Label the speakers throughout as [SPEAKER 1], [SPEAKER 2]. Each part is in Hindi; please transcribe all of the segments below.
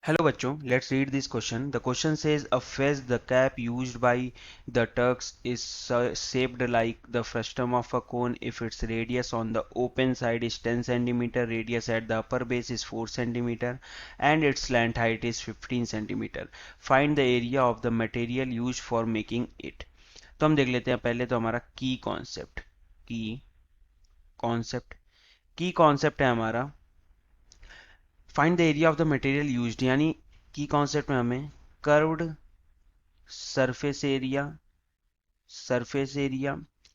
[SPEAKER 1] Hello बच्चों, let's read this question. The question says a fez, the cap used by the Turks is shaped like the frustum of a cone if its radius on the open side is 10 centimeter, radius at the upper base is 4 centimeter and its slant height is 15 centimeter. Find the area of the material used for making it. तो हम देख लेते हैं पहले तो हमारा की कॉन्सेप्ट है हमारा find the area of the material used, यानी की कॉन्सेप्ट में हमें curved surface area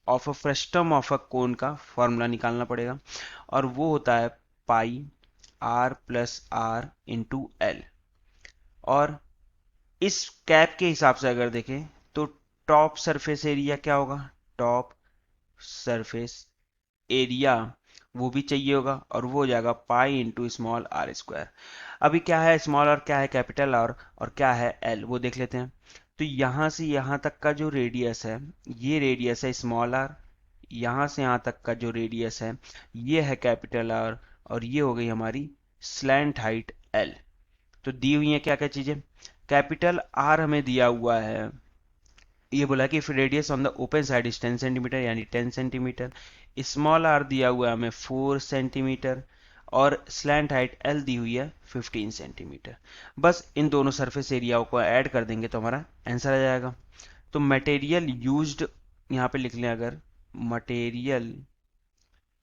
[SPEAKER 1] of a frustum of a cone का फॉर्मूला निकालना पड़ेगा और वो होता है pi R plus R into L. और इस कैप के हिसाब से अगर देखें तो टॉप सरफेस एरिया क्या होगा, टॉप सरफेस एरिया वो भी चाहिए होगा और वो हो जाएगा pi into small r square. अभी क्या है स्मॉल और क्या है कैपिटल और क्या है एल वो देख लेते हैं। तो यहां से यहां तक का जो रेडियस है ये रेडियस है स्मॉल आर, यहां से यहां तक का जो रेडियस है ये है कैपिटल आर और ये हो गई हमारी स्लैंट हाइट एल। तो दी हुई है क्या क्या चीजें, कैपिटल आर हमें दिया हुआ है, ये बोला कि if radius on the open side is 10 centimetre यानी 10 सेंटीमीटर, स्मॉल आर दिया हुआ है हमें 4 सेंटीमीटर और स्लैंट हाइट एल दी हुई है 15 सेंटीमीटर। बस इन दोनों सरफेस एरियाओं को ऐड कर देंगे तो हमारा आंसर आ जाएगा। तो मटेरियल यूज्ड यहाँ पे लिख लें, अगर material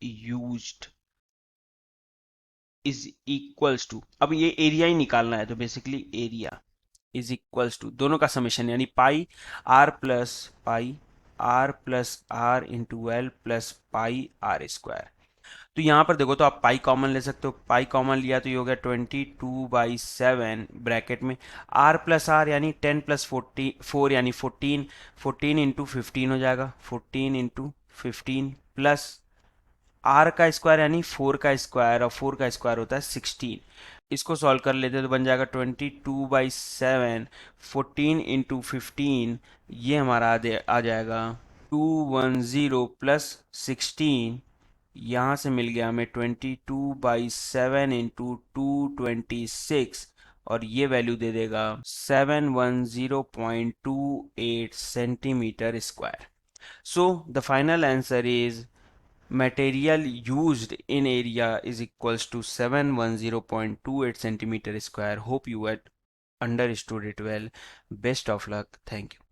[SPEAKER 1] used is equals to, अब ये एरिया ही निकालना है तो basically area is equals to दोनों का समेशन यानी pi R plus R into L plus pi R square. तो यहां पर देखो तो आप पाई कॉमन ले सकते हो, पाई कॉमन लिया तो ये हो गया 22/7 ब्रैकेट में आर प्लस आर यानी 10 प्लस 4 यानी 14, 14 इंटू 15 हो जाएगा, 14 इंटू 15 प्लस आर का स्क्वायर यानी 4 का स्क्वायर और 4 का स्क्वायर होता है 16। इसको सॉल्व कर लेते तो बन जाएगा 22/7, 14 इंटू 15, ये हमारा आ जाएगा 210 प्लस 16, यहाँ से मिल गया हमें 22/7 इंटू 226 और ये वैल्यू दे देगा 710.28 centimetre square. So the final answer is material used in area is equals to 710.28 centimeter square. Hope you had understood it well. Best of luck. Thank you.